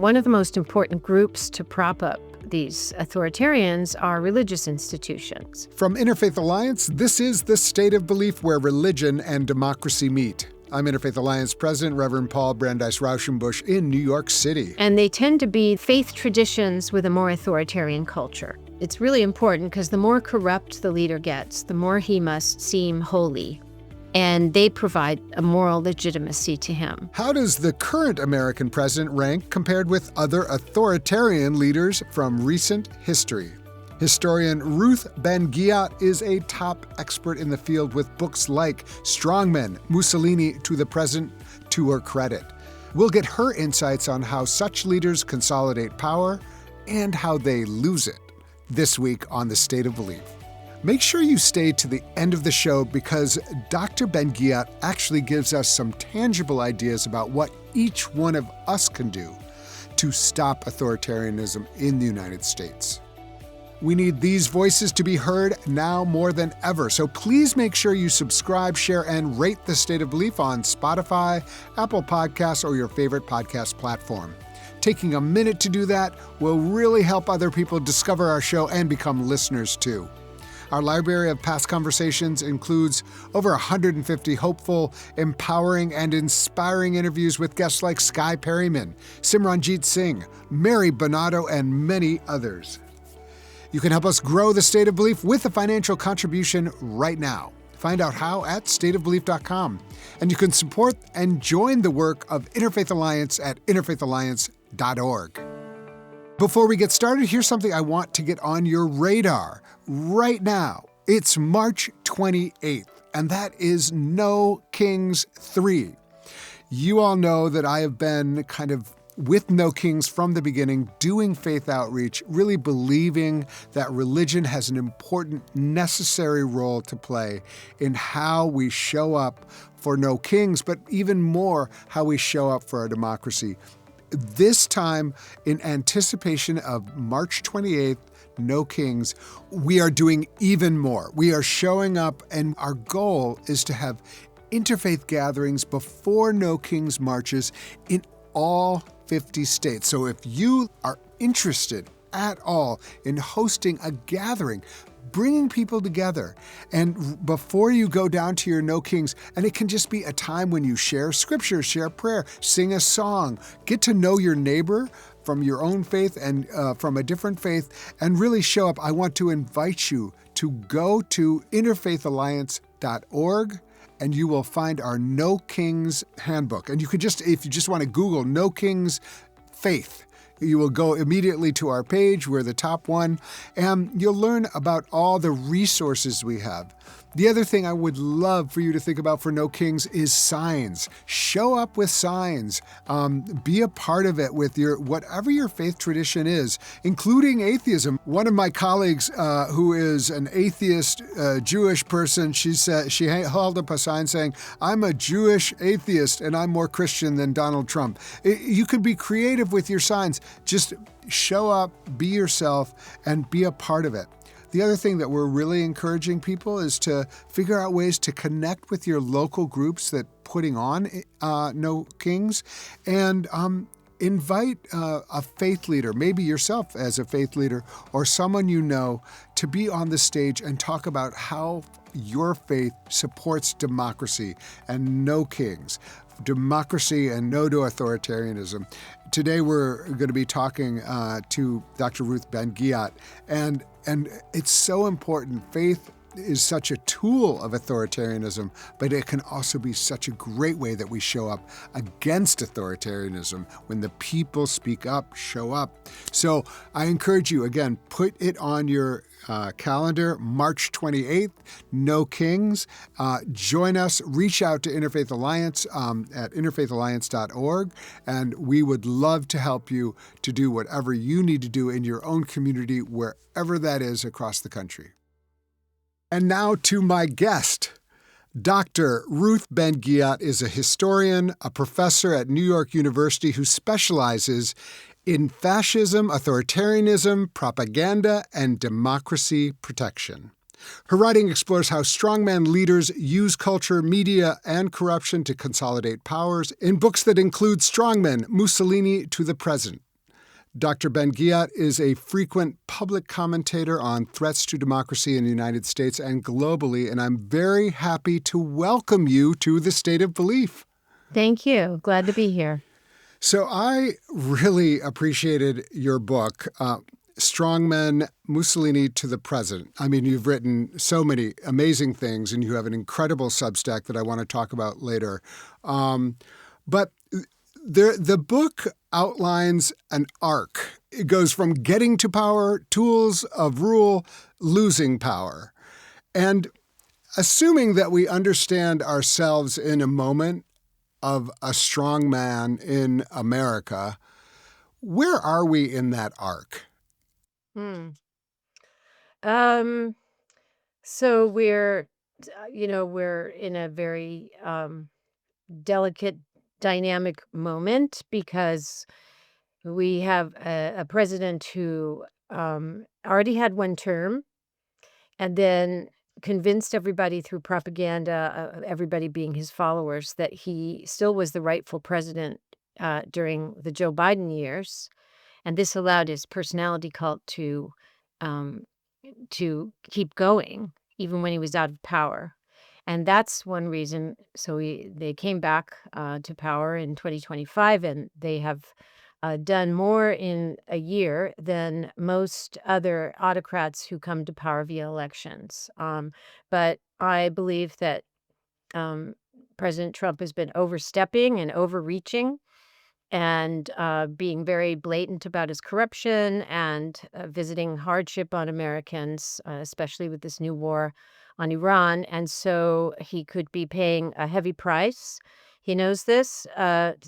One of the most important groups to prop up these authoritarians are religious institutions. From Interfaith Alliance, this is The State of Belief, where religion and democracy meet. I'm Interfaith Alliance President Reverend Paul Brandeis Rauschenbusch in New York City. And they tend to be faith traditions with a more authoritarian culture. It's really important because the more corrupt the leader gets, the more he must seem holy. And they provide a moral legitimacy to him. How does the current American president rank compared with other authoritarian leaders from recent history? Historian Ruth Ben-Ghiat is a top expert in the field with books like Strongmen, Mussolini to the Present, to her credit. We'll get her insights on how such leaders consolidate power and how they lose it this week on The State of Belief. Make sure you stay to the end of the show because Dr. Ben-Ghiat actually gives us some tangible ideas about what each one of us can do to stop authoritarianism in the United States. We need these voices to be heard now more than ever, so please make sure you subscribe, share, and rate The State of Belief on Spotify, Apple Podcasts, or your favorite podcast platform. Taking a minute to do that will really help other people discover our show and become listeners too. Our library of past conversations includes over 150 hopeful, empowering, and inspiring interviews with guests like Skye Perryman, Simranjit Singh, Mary Bonato, and many others. You can help us grow The State of Belief with a financial contribution right now. Find out how at stateofbelief.com. And you can support and join the work of Interfaith Alliance at interfaithalliance.org. Before we get started, here's something I want to get on your radar right now. It's March 28th, and that is No Kings 3. You all know that I have been kind of with No Kings from the beginning, doing faith outreach, really believing that religion has an important, necessary role to play in how we show up for No Kings, but even more, how we show up for our democracy. This time, in anticipation of March 28th, No Kings, we are doing even more. We are showing up, and our goal is to have interfaith gatherings before No Kings marches in all 50 states. So if you are interested at all in hosting a gathering, bringing people together, and before you go down to your No Kings, and it can just be a time when you share scripture, share prayer, sing a song, get to know your neighbor from your own faith and from a different faith, and really show up. I want to invite you to go to interfaithalliance.org, and you will find our No Kings handbook. And you could just, if you just want to Google No Kings Faith, you will go immediately to our page. We're the top one, and you'll learn about all the resources we have. The other thing I would love for you to think about for No Kings is signs. Show up with signs. Be a part of it with your whatever your faith tradition is, including atheism. One of my colleagues, who is an atheist Jewish person, she held up a sign saying, "I'm a Jewish atheist and I'm more Christian than Donald Trump." You could be creative with your signs. Just show up, be yourself, and be a part of it. The other thing that we're really encouraging people is to figure out ways to connect with your local groups that putting on No Kings, and invite a faith leader, maybe yourself as a faith leader or someone you know, to be on the stage and talk about how your faith supports democracy and No Kings, democracy and no to authoritarianism. Today we're going to be talking to Dr. Ruth Ben-Ghiat, and it's so important. Faith is such a tool of authoritarianism, but it can also be such a great way that we show up against authoritarianism when the people speak up, show up. So I encourage you, again, put it on your calendar, March 28th, No Kings. Join us, reach out to Interfaith Alliance at interfaithalliance.org, and we would love to help you to do whatever you need to do in your own community, wherever that is across the country. And now to my guest. Dr. Ruth Ben-Ghiat is a historian, a professor at New York University who specializes in fascism, authoritarianism, propaganda, and democracy protection. Her writing explores how strongman leaders use culture, media, and corruption to consolidate powers in books that include Strongmen, Mussolini to the Present, Dr. Ben-Ghiat is a frequent public commentator on threats to democracy in the United States and globally, and I'm very happy to welcome you to the State of Belief. Thank you. Glad to be here. So I really appreciated your book, Strongmen, Mussolini to the Present. I mean, you've written so many amazing things, and you have an incredible Substack that I want to talk about later. But the book outlines an arc. It goes from getting to power, tools of rule, losing power. And assuming that we understand ourselves in a moment of a strong man in America, where are we in that arc? So we're in a very delicate, dynamic moment because we have a president who already had one term and then convinced everybody through propaganda, everybody being his followers, that he still was the rightful president during the Joe Biden years. And this allowed his personality cult um, to keep going, even when he was out of power. And that's one reason. So they came back to power in 2025, and they have done more in a year than most other autocrats who come to power via elections. But I believe that um, President Trump has been overstepping and overreaching and being very blatant about his corruption and visiting hardship on Americans, especially with this new war on Iran. And so he could be paying a heavy price. He knows this,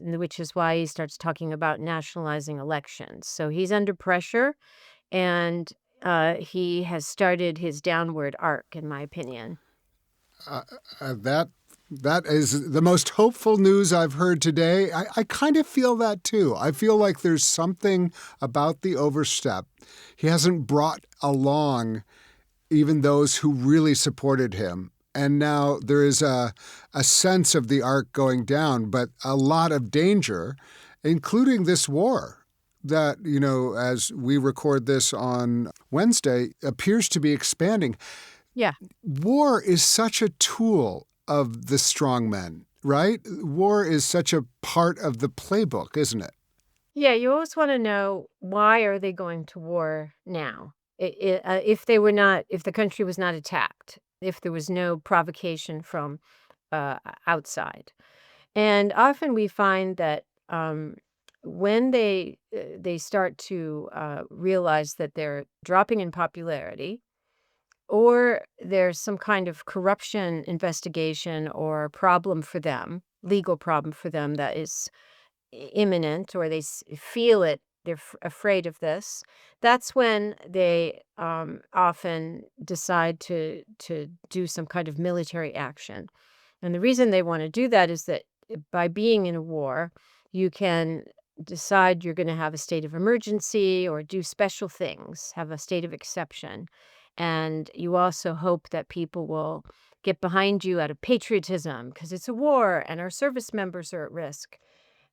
which is why he starts talking about nationalizing elections. So he's under pressure, and he has started his downward arc, in my opinion. That is the most hopeful news I've heard today. I kind of feel that too. I feel like there's something about the overstep. He hasn't brought along even those who really supported him. And now there is a sense of the arc going down, but a lot of danger, including this war that, as we record this on Wednesday, appears to be expanding. Yeah. War is such a tool of the strongmen, right? War is such a part of the playbook, isn't it? Yeah, you always want to know, why are they going to war now? If the country was not attacked, if there was no provocation from outside. And often we find that when they start to realize that they're dropping in popularity, or there's some kind of corruption investigation or problem for them, legal problem for them that is imminent, or they feel it, they're afraid of this, that's when they often decide to do some kind of military action. And the reason they want to do that is that by being in a war, you can decide you're going to have a state of emergency or do special things, have a state of exception. And you also hope that people will get behind you out of patriotism because it's a war and our service members are at risk.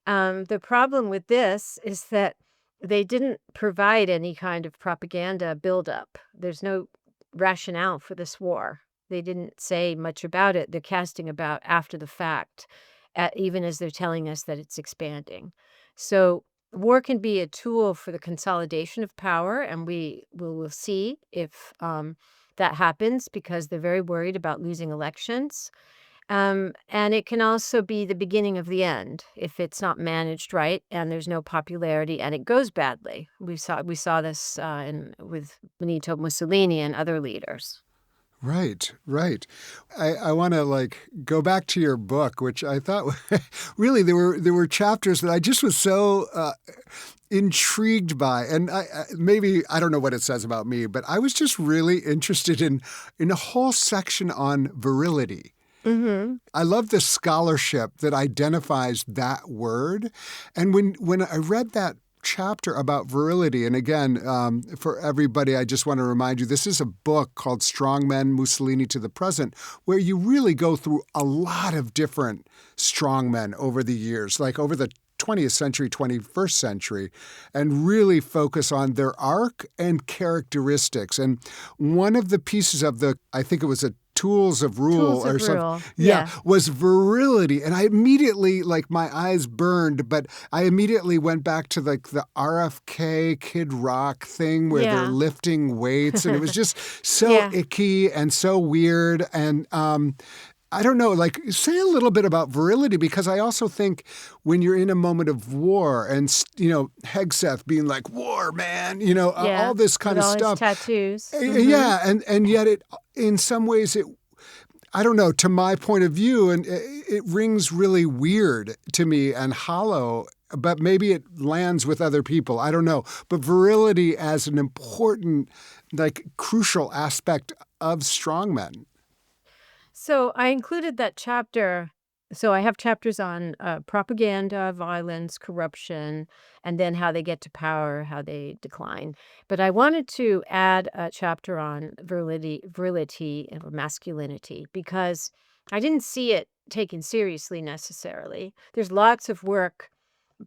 The problem with this is that they didn't provide any kind of propaganda buildup. There's no rationale for this war. They didn't say much about it. They're casting about after the fact, even as they're telling us that it's expanding. So war can be a tool for the consolidation of power, and we will see if that happens because they're very worried about losing elections. And it can also be the beginning of the end if it's not managed right and there's no popularity and it goes badly. We saw this with Benito Mussolini and other leaders. Right, right. I want to go back to your book, which I thought really there were chapters that I just was so intrigued by, and maybe I don't know what it says about me, but I was just really interested in a whole section on virility. Mm-hmm. I love the scholarship that identifies that word, and when I read that chapter about virility, and again, for everybody, I just want to remind you, this is a book called Strongmen, Mussolini to the Present, where you really go through a lot of different strongmen over the years, like over the 20th century, 21st century, and really focus on their arc and characteristics. And one of the pieces of I think it was a Tools of Rule or something. Rule. Yeah, was virility. And I immediately, my eyes burned, but I immediately went back to the RFK Kid Rock thing where they're lifting weights. And it was just so icky and so weird. And I don't know, say a little bit about virility, because I also think when you're in a moment of war and, Hegseth being like, war, man, all this kind of all stuff. His tattoos. Yeah, and yet it, in some ways, I don't know, to my point of view, and it rings really weird to me and hollow, but maybe it lands with other people. I don't know. But virility as an important, crucial aspect of strongmen. So I included that chapter. So I have chapters on propaganda, violence, corruption, and then how they get to power, how they decline. But I wanted to add a chapter on virility or masculinity, because I didn't see it taken seriously necessarily. There's lots of work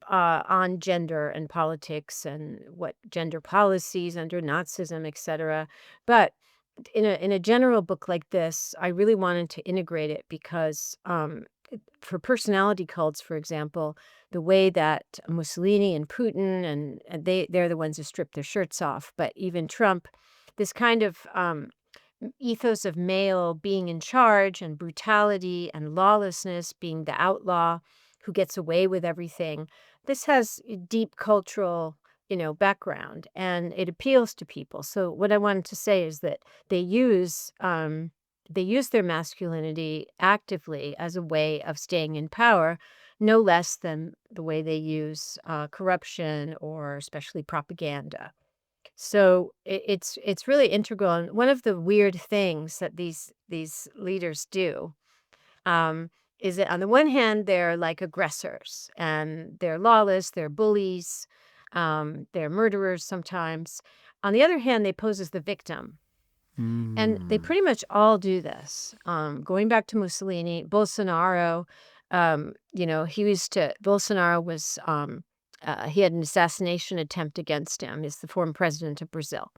on gender and politics and what gender policies under Nazism, etc. But in a general book like this, I really wanted to integrate it because for personality cults, for example, the way that Mussolini and Putin and they're the ones who strip their shirts off, but even Trump, this kind of ethos of male being in charge and brutality and lawlessness, being the outlaw who gets away with everything. This has a deep cultural background, and it appeals to people. So what I wanted to say is that they use their masculinity actively as a way of staying in power, no less than the way they use corruption or especially propaganda. So it's really integral. And one of the weird things that these leaders do is that on the one hand, they're like aggressors and they're lawless, they're bullies, they're murderers sometimes. On the other hand, they pose as the victim. And they pretty much all do this. Going back to Mussolini, Bolsonaro, Bolsonaro was, he had an assassination attempt against him. He's the former president of Brazil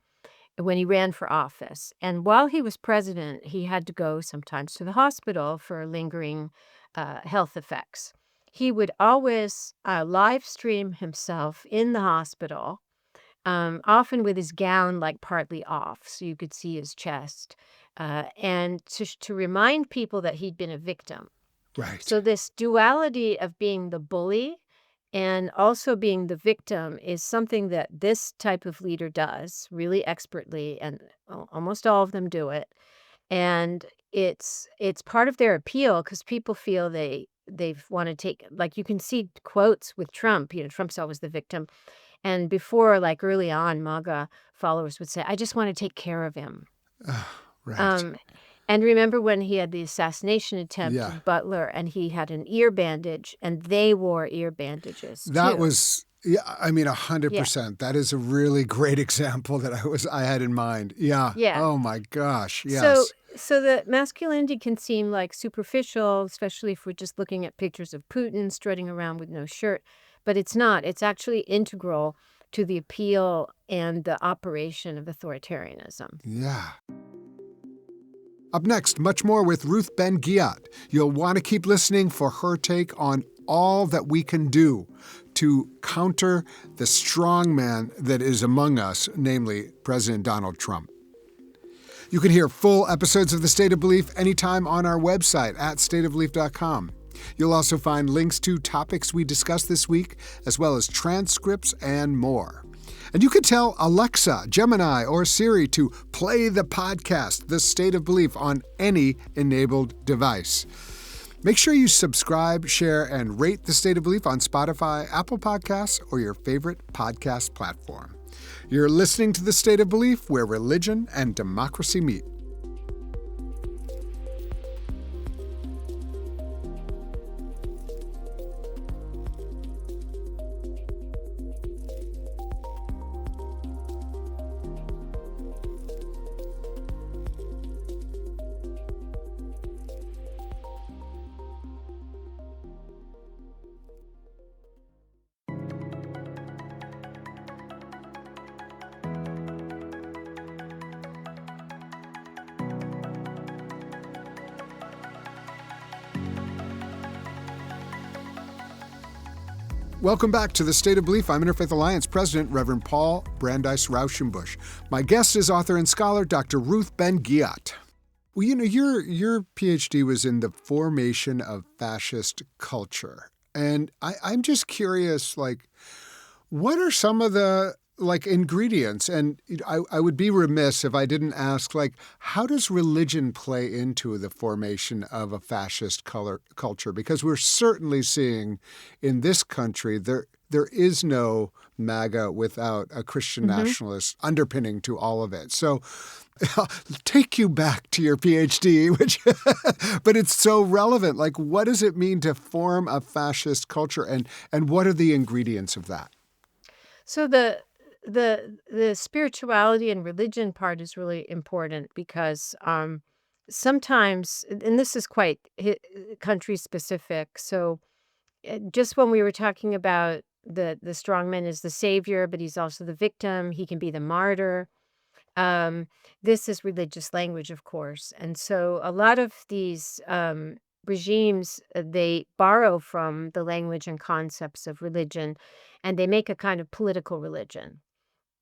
when he ran for office. And while he was president, he had to go sometimes to the hospital for lingering health effects. He would always live stream himself in the hospital, often with his gown partly off, so you could see his chest, and to remind people that he'd been a victim. Right. So this duality of being the bully and also being the victim is something that this type of leader does really expertly, and almost all of them do it. And it's part of their appeal because people feel they want to take, you can see quotes with Trump. Trump's always the victim. And before, early on, MAGA followers would say, I just want to take care of him. Right. And remember when he had the assassination attempt Yeah. of Butler and he had an ear bandage and they wore ear bandages That too. was, 100%. That is a really great example that I had in mind. Yeah. Yeah. Oh my gosh. Yes. So the masculinity can seem superficial, especially if we're just looking at pictures of Putin strutting around with no shirt. But it's not. It's actually integral to the appeal and the operation of authoritarianism. Yeah. Up next, much more with Ruth Ben-Ghiat. You'll want to keep listening for her take on all that we can do to counter the strong man that is among us, namely President Donald Trump. You can hear full episodes of The State of Belief anytime on our website at stateofbelief.com. You'll also find links to topics we discussed this week, as well as transcripts and more. And you can tell Alexa, Gemini, or Siri to play the podcast, The State of Belief, on any enabled device. Make sure you subscribe, share, and rate The State of Belief on Spotify, Apple Podcasts, or your favorite podcast platform. You're listening to The State of Belief, where religion and democracy meet. Welcome back to The State of Belief. I'm Interfaith Alliance President, Reverend Paul Brandeis Rauschenbusch. My guest is author and scholar, Dr. Ruth Ben-Ghiat. Well, your PhD was in the formation of fascist culture. And I'm just curious, what are some of the ingredients? And I would be remiss if I didn't ask, how does religion play into the formation of a fascist culture? Because we're certainly seeing in this country there is no MAGA without a Christian nationalist underpinning to all of it. So I'll take you back to your PhD, but it's so relevant. What does it mean to form a fascist culture, and what are the ingredients of that? So the spirituality and religion part is really important because sometimes, and this is quite country specific. So just when we were talking about the strongman is the savior, but he's also the victim. He can be the martyr. Um, this is religious language, of course, and so a lot of these regimes, they borrow from the language and concepts of religion, and they make a kind of political religion.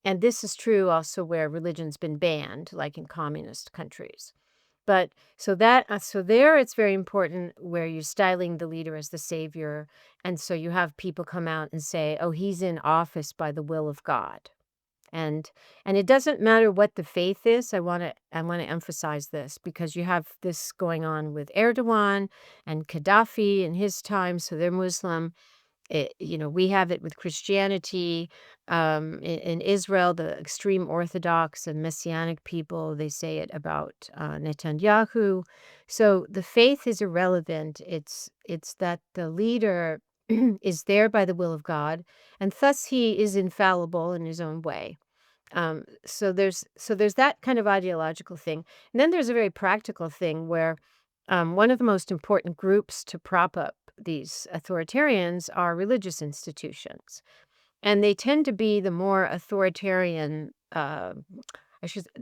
And this is true also where religion's been banned, like in communist countries. But so there it's very important where you're styling the leader as the savior, and so you have people come out and say, "Oh, he's in office by the will of God." And it doesn't matter what the faith is. I want to emphasize this because you have this going on with Erdogan and Gaddafi in his time, so they're Muslim. We have it with Christianity. In Israel, the extreme Orthodox and Messianic people, they say it about Netanyahu. So the faith is irrelevant. It's that the leader is there by the will of God, and thus he is infallible in his own way. So there's that kind of ideological thing, and then there's a very practical thing where one of the most important groups to prop up these authoritarians are religious institutions, and they tend to be the more authoritarian, the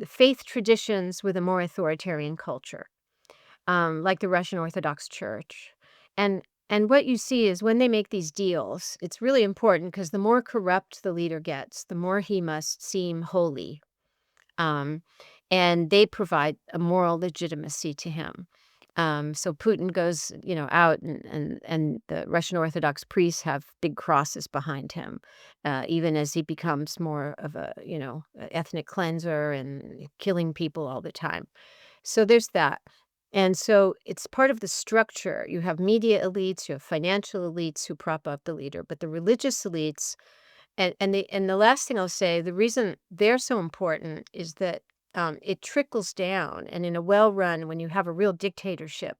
faith traditions with a more authoritarian culture, like the Russian Orthodox Church. And what you see is when they make these deals, it's really important because the more corrupt the leader gets, the more he must seem holy. Um, and they provide a moral legitimacy to him. So Putin goes, out, and the Russian Orthodox priests have big crosses behind him, even as he becomes more of a ethnic cleanser and killing people all the time. So there's that. And so it's part of the structure. You have media elites, you have financial elites who prop up the leader, but the religious elites, and the last thing I'll say, the reason they're so important is that it trickles down. And in a well-run, when you have a real dictatorship,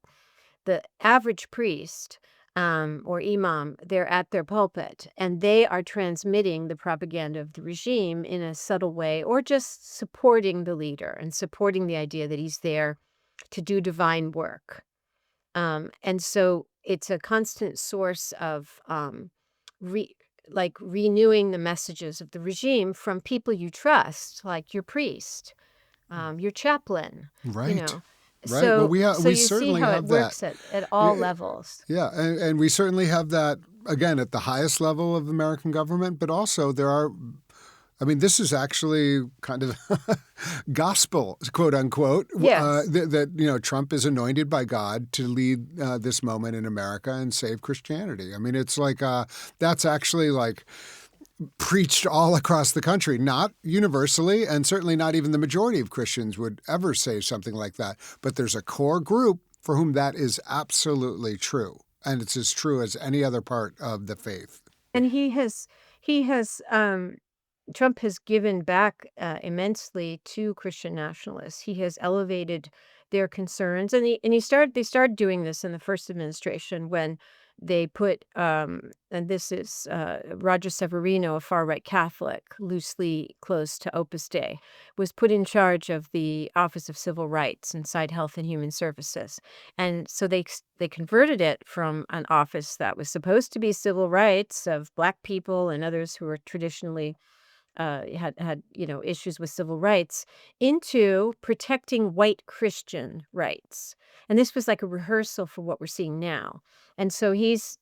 the average priest or imam, they're at their pulpit and they are transmitting the propaganda of the regime in a subtle way, or just supporting the leader and supporting the idea that he's there to do divine work. And so it's a constant source of re- renewing the messages of the regime from people you trust, like your priest, your chaplain, you Right. know. Right. Well, So we you see certainly how it have that. works at all Yeah, levels. yeah, and we certainly have that, again, at the highest level of American government, but also this is actually kind of gospel, quote unquote, Yes. that Trump is anointed by God to lead this moment in America and save Christianity. It's that's actually preached all across the country, not universally, and certainly not even the majority of Christians would ever say something like that. But there's a core group for whom that is absolutely true, and it's as true as any other part of the faith. And Trump has given back immensely to Christian nationalists. He has elevated their concerns, and they started doing this in the first administration when they put and this is Roger Severino, a far right Catholic, loosely close to Opus Dei, was put in charge of the Office of Civil Rights inside Health and Human Services, and so they converted it from an office that was supposed to be civil rights of Black people and others who were traditionally had issues with civil rights, into protecting white Christian rights. And this was like a rehearsal for what we're seeing now. And so he's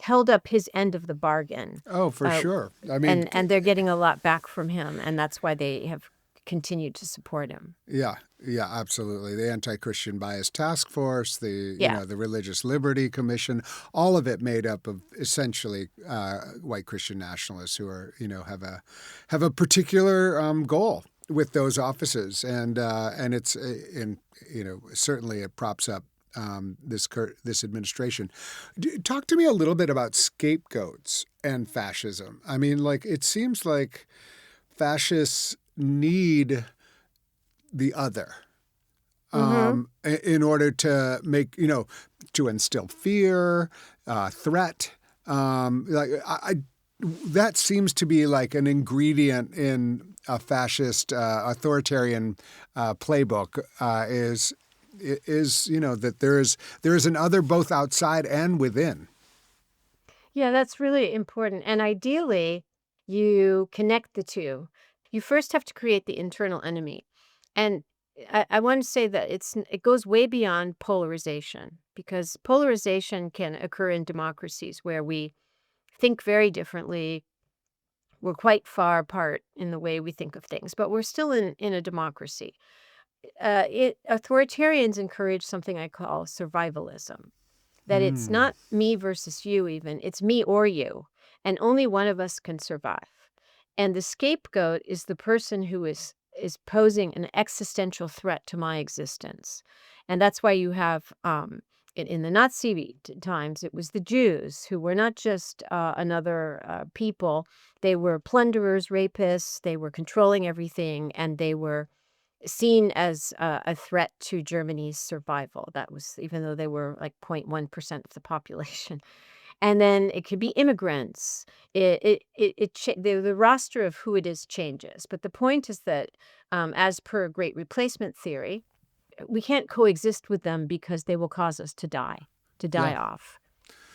held up his end of the bargain. Oh, for Uh, sure. I mean, and they're getting a lot back from him, and that's why they have continued to support him. yeah, yeah, absolutely. The Anti-Christian Bias Task Force, Yeah. the Religious Liberty Commission, all of it made up of essentially white Christian nationalists who are, have a particular goal with those offices, and it's certainly it props up this administration. Talk to me a little bit about scapegoats and fascism. I mean, like, it seems like fascists need the other in order to make, to instill fear, threat. That seems to be like an ingredient in a fascist authoritarian playbook. That there is an other both outside and within. Yeah, that's really important. And ideally, you connect the two. You first have to create the internal enemy. And I want to say that it goes way beyond polarization, because polarization can occur in democracies where we think very differently. We're quite far apart in the way we think of things, but we're still in a democracy. Authoritarians encourage something I call survivalism, that it's not me versus you even, it's me or you, and only one of us can survive. And the scapegoat is the person who is posing an existential threat to my existence. And that's why you have in the Nazi times, it was the Jews who were not just another people. They were plunderers, rapists, they were controlling everything, and they were seen as a threat to Germany's survival. That was, even though they were like 0.1% of the population. And then it could be immigrants. The roster of who it is changes. But the point is that, as per Great Replacement theory, we can't coexist with them because they will cause us to die Yeah. off.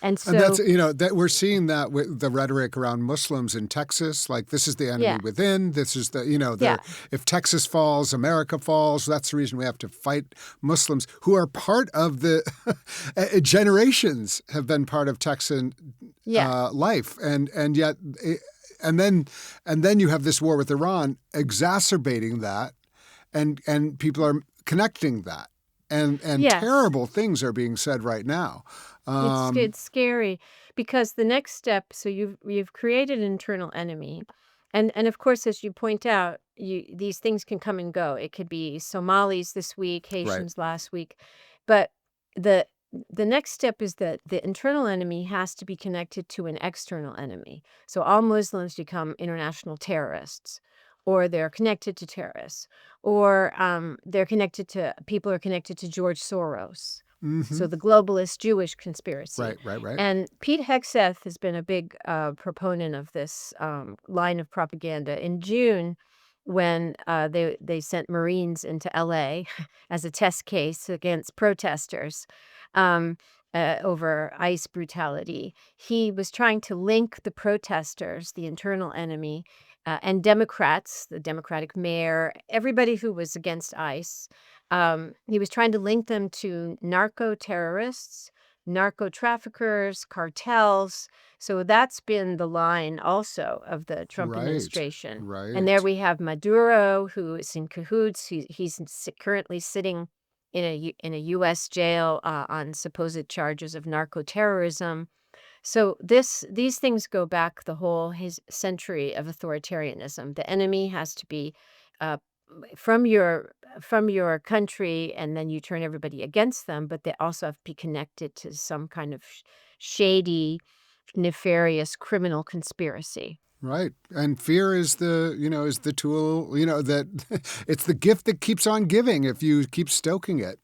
And so, And that's, that we're seeing that with the rhetoric around Muslims in Texas, like, this is the enemy yeah, within. This is yeah, if Texas falls, America falls. That's the reason we have to fight Muslims who are part of the generations have been part of Texan yeah. life. And yet, and then you have this war with Iran exacerbating that, and people are connecting that. And Yes. terrible things are being said right now. It's scary, because the next step, so you've created an internal enemy. And of course, as you point out, these things can come and go. It could be Somalis this week, Right. Haitians last week. But the next step is that the internal enemy has to be connected to an external enemy. So all Muslims become international terrorists, or they're connected to terrorists, or people are connected to George Soros. So the globalist Jewish conspiracy. Right. And Pete Hegseth has been a big proponent of this line of propaganda. In June, when they sent Marines into LA as a test case against protesters over ICE brutality, he was trying to link the protesters, the internal enemy, and Democrats, the Democratic mayor, everybody who was against ICE. He was trying to link them to narco-terrorists, narco-traffickers, cartels. So that's been the line also of the Trump administration. And there we have Maduro, who is in cahoots. He's currently sitting in a U.S. jail on supposed charges of narco-terrorism. So these things go back the whole his century of authoritarianism. The enemy has to be uh, from your country, and then you turn everybody against them. But they also have to be connected to some kind of shady, nefarious criminal conspiracy. Right. And fear is the tool, that it's the gift that keeps on giving if you keep stoking it.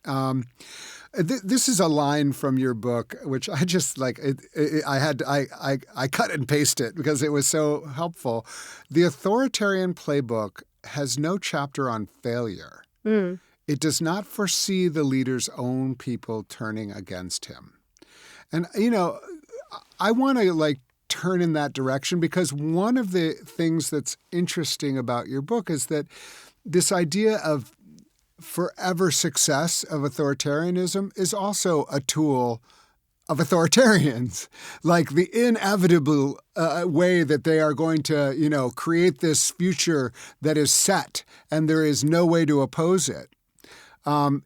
This is a line from your book, which I just like, I cut and paste it because it was so helpful. The authoritarian playbook has no chapter on failure. It does not foresee the leader's own people turning against him. And, I want to turn in that direction, because one of the things that's interesting about your book is that this idea of forever success of authoritarianism is also a tool of authoritarians, like the inevitable way that they are going to, create this future that is set and there is no way to oppose it, that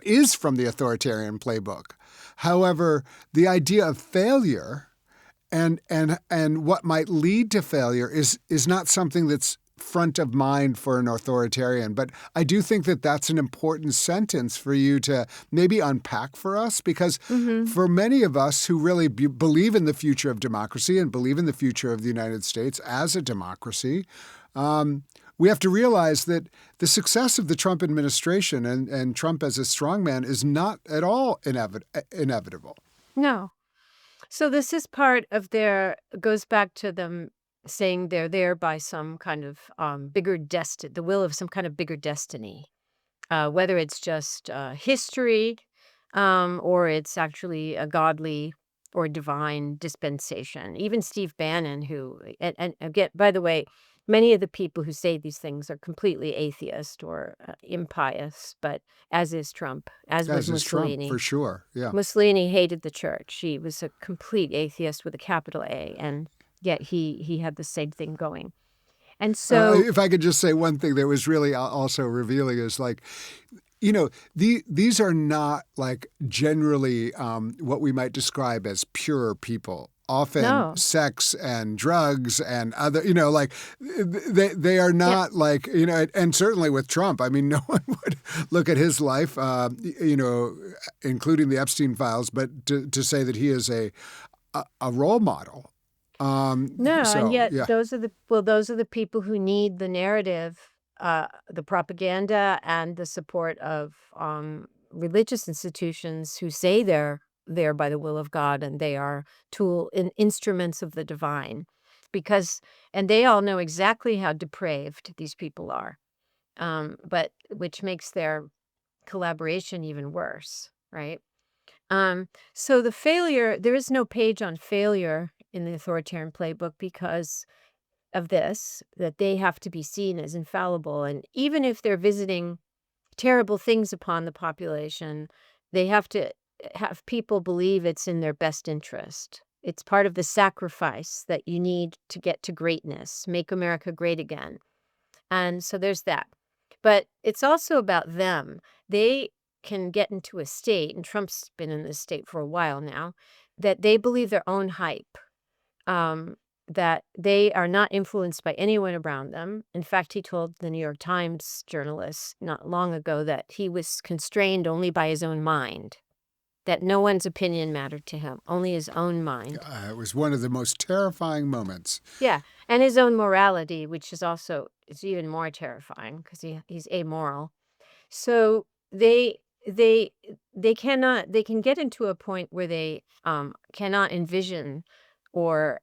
is from the authoritarian playbook. However, the idea of failure and what might lead to failure is not something that's front of mind for an authoritarian. But I do think that that's an important sentence for you to maybe unpack for us, because for many of us who really believe in the future of democracy and believe in the future of the United States as a democracy, we have to realize that the success of the Trump administration and Trump as a strongman is not at all inevitable. No. So this is part of goes back to them saying they're there by some kind of bigger destiny, the will of some kind of bigger destiny, whether it's just history or it's actually a godly or divine dispensation. Even Steve Bannon, and again, by the way, many of the people who say these things are completely atheist or impious, but as is Trump, as was Trump, Mussolini. for sure, yeah. Mussolini hated the church. He was a complete atheist with a capital A, and yet he had the same thing going. And so, if I could just say one thing that was really also revealing is these are not like generally what we might describe as pure people. Often no. sex and drugs and other, they are not and certainly with Trump, I mean, no one would look at his life, including the Epstein files, but to say that he is a role model. And yet those are the people who need the narrative, the propaganda, and the support of religious institutions who say they're there by the will of God and they are instruments of the divine, and they all know exactly how depraved these people are, but which makes their collaboration even worse, right? So there is no page on failure in the authoritarian playbook because of this, that they have to be seen as infallible. And even if they're visiting terrible things upon the population, they have to have people believe it's in their best interest. It's part of the sacrifice that you need to get to greatness, make America great again. And so there's that. But it's also about them. They can get into a state, and Trump's been in this state for a while now, that they believe their own hype, that they are not influenced by anyone around them. In fact, he told the New York Times journalist not long ago that he was constrained only by his own mind, that no one's opinion mattered to him, only his own mind. It was one of the most terrifying moments. Yeah, and his own morality, which is even more terrifying because he's amoral. So they can get into a point where they cannot envision or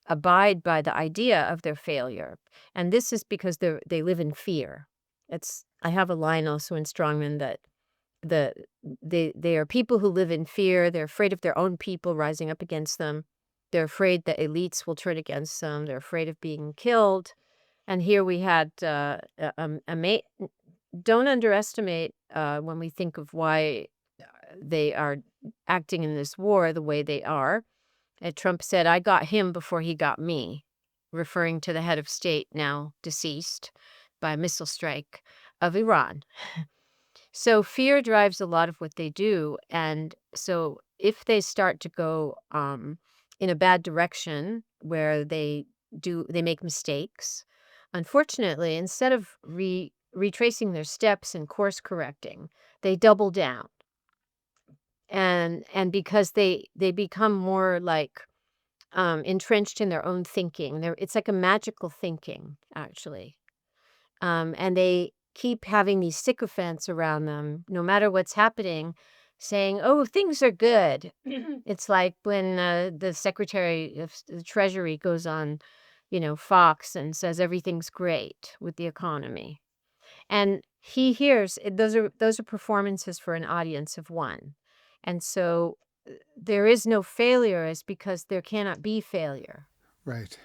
abide by the idea of their failure, and this is because they live in fear. I have a line also in Strongmen that they are people who live in fear. They're afraid of their own people rising up against them. They're afraid that elites will turn against them. They're afraid of being killed. And here we had don't underestimate when we think of why they are acting in this war the way they are. Trump said, "I got him before he got me," referring to the head of state, now deceased by a missile strike, of Iran. So fear drives a lot of what they do. And so if they start to go in a bad direction where they make mistakes, unfortunately, instead of retracing their steps and course correcting, they double down. And because they become more like entrenched in their own thinking. It's like a magical thinking, actually. And they keep having these sycophants around them, no matter what's happening, saying, "Oh, things are good." It's like when the Secretary of the Treasury goes on, Fox and says everything's great with the economy. And he hears those are performances for an audience of one. And so there is no failure is because there cannot be failure. Right.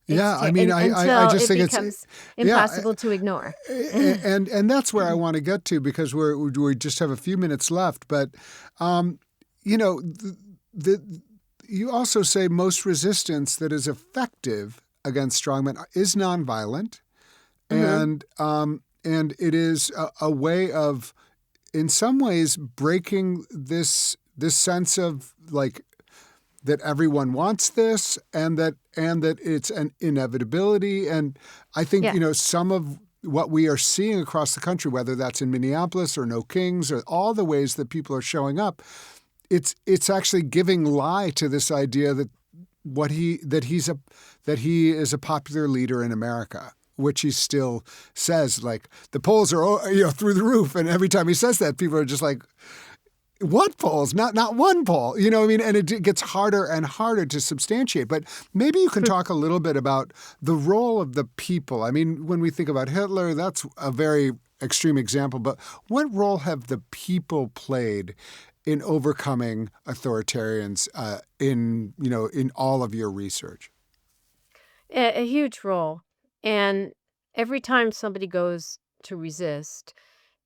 Yeah, I mean, I until just it think it's, becomes yeah, impossible to ignore. and that's where I want to get to because we just have a few minutes left. But, um, you know, the you also say most resistance that is effective against strongmen is nonviolent, Hmm. and it is a way of, in some ways, breaking this sense of like that everyone wants this and that it's an inevitability. And I think, Yeah. some of what we are seeing across the country, whether that's in Minneapolis or No Kings or all the ways that people are showing up, it's actually giving lie to this idea that that he is a popular leader in America, which he still says. Like the polls are through the roof, and every time he says that, people are just like, what polls? Not one poll. You know what I mean? And it gets harder and harder to substantiate. But maybe you can talk a little bit about the role of the people. I mean, when we think about Hitler, that's a very extreme example. But what role have the people played in overcoming authoritarians in all of your research? A huge role. And every time somebody goes to resist,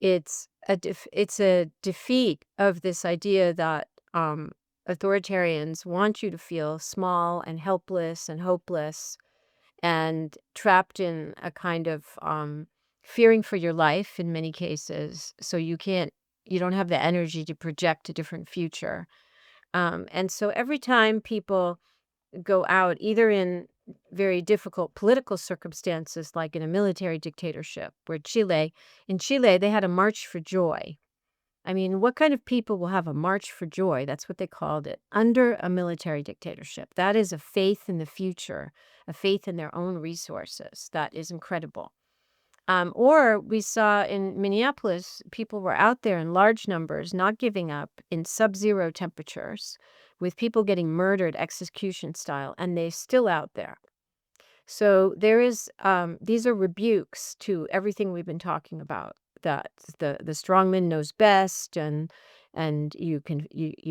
it's a defeat of this idea that authoritarians want you to feel small and helpless and hopeless and trapped in a kind of fearing for your life in many cases. So you don't have the energy to project a different future. And so every time people go out, either in very difficult political circumstances, like in a military dictatorship, where in Chile, they had a March for Joy. I mean, what kind of people will have a March for Joy? That's what they called it, under a military dictatorship. That is a faith in the future, a faith in their own resources. That is incredible. Or we saw in Minneapolis, people were out there in large numbers, not giving up in sub-zero temperatures, with people getting murdered execution style, and they're still out there. So these are rebukes to everything we've been talking about. That the strongman knows best, and you're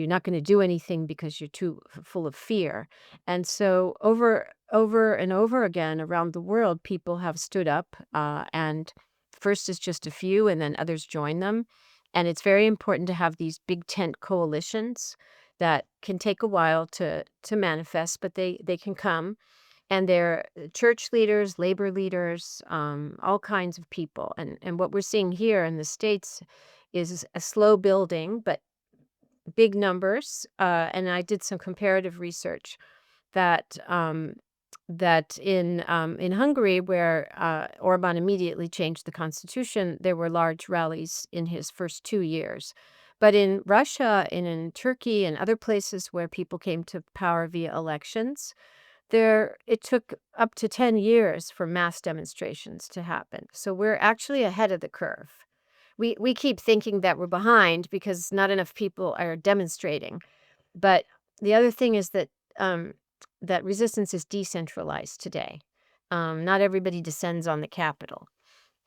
not going to do anything because you're too full of fear. And so over and over again around the world, people have stood up, and first it's just a few, and then others join them. And it's very important to have these big tent coalitions that can take a while to manifest, but they can come, and they're church leaders, labor leaders, all kinds of people. And what we're seeing here in the States is a slow building, but big numbers. And I did some comparative research that in Hungary, where Orban immediately changed the constitution, there were large rallies in his first 2 years. But in Russia and in Turkey and other places where people came to power via elections, it took up to 10 years for mass demonstrations to happen. So we're actually ahead of the curve. We keep thinking that we're behind because not enough people are demonstrating. But the other thing is um, that resistance is decentralized today. Not everybody descends on the Capitol.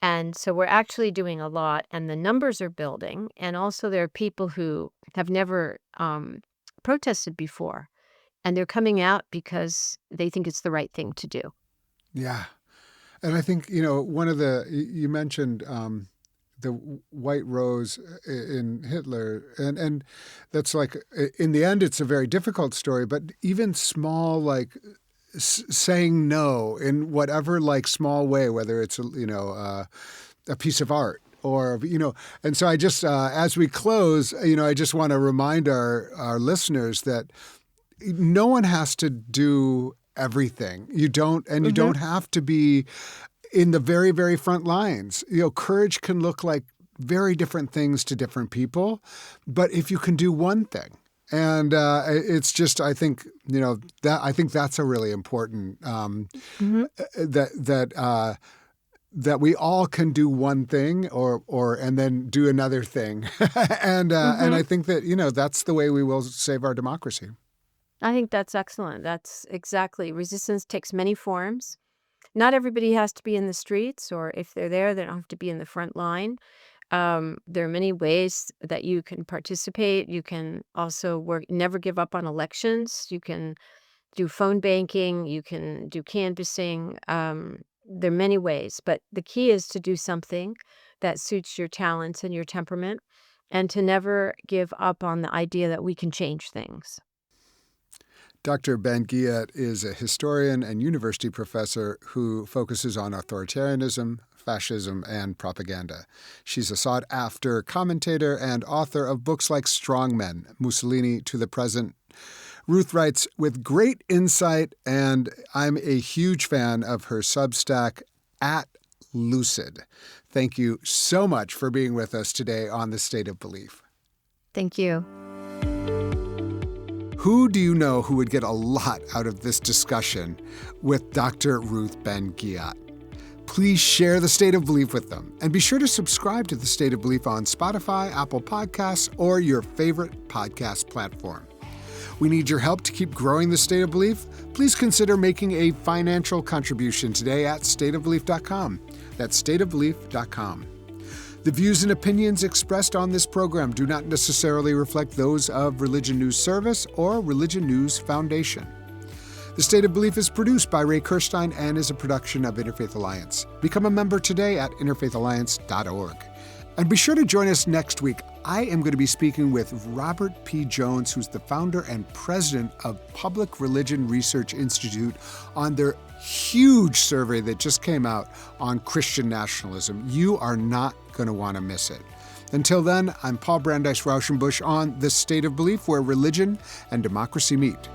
And so we're actually doing a lot, and the numbers are building. And also, there are people who have never protested before, and they're coming out because they think it's the right thing to do. Yeah. And I think, one of you mentioned the white rose in Hitler, and that's like, in the end, it's a very difficult story, but even small, like saying no in whatever like small way, whether it's, a piece of art or, and so I just, as we close, I just want to remind our listeners that no one has to do everything. You Hmm. don't have to be in the very, very front lines. Courage can look like very different things to different people, but if you can do one thing, and it's just, I think, I think that's a really important Hmm. that we all can do one thing or and then do another thing, and Hmm. I think that that's the way we will save our democracy. I think that's excellent. That's exactly. Resistance takes many forms. Not everybody has to be in the streets, or if they're there, they don't have to be in the front line. There are many ways that you can participate. You can also work, never give up on elections. You can do phone banking, you can do canvassing. There are many ways, but the key is to do something that suits your talents and your temperament, and to never give up on the idea that we can change things. Dr. Ben-Ghiat is a historian and university professor who focuses on authoritarianism, fascism, and propaganda. She's a sought-after commentator and author of books like Strongmen, Mussolini to the Present. Ruth writes with great insight, and I'm a huge fan of her Substack, @Lucid. Thank you so much for being with us today on The State of Belief. Thank you. Who do you know who would get a lot out of this discussion with Dr. Ruth Ben-Ghiat? Please share The State of Belief with them, and be sure to subscribe to The State of Belief on Spotify, Apple Podcasts, or your favorite podcast platform. We need your help to keep growing The State of Belief. Please consider making a financial contribution today at stateofbelief.com. That's stateofbelief.com. The views and opinions expressed on this program do not necessarily reflect those of Religion News Service or Religion News Foundation. The State of Belief is produced by Ray Kirstein and is a production of Interfaith Alliance. Become a member today at interfaithalliance.org. And be sure to join us next week. I am going to be speaking with Robert P. Jones, who's the founder and president of Public Religion Research Institute, on their huge survey that just came out on Christian nationalism. You are not going to want to miss it. Until then, I'm Paul Brandeis Rauschenbusch on The State of Belief, where religion and democracy meet.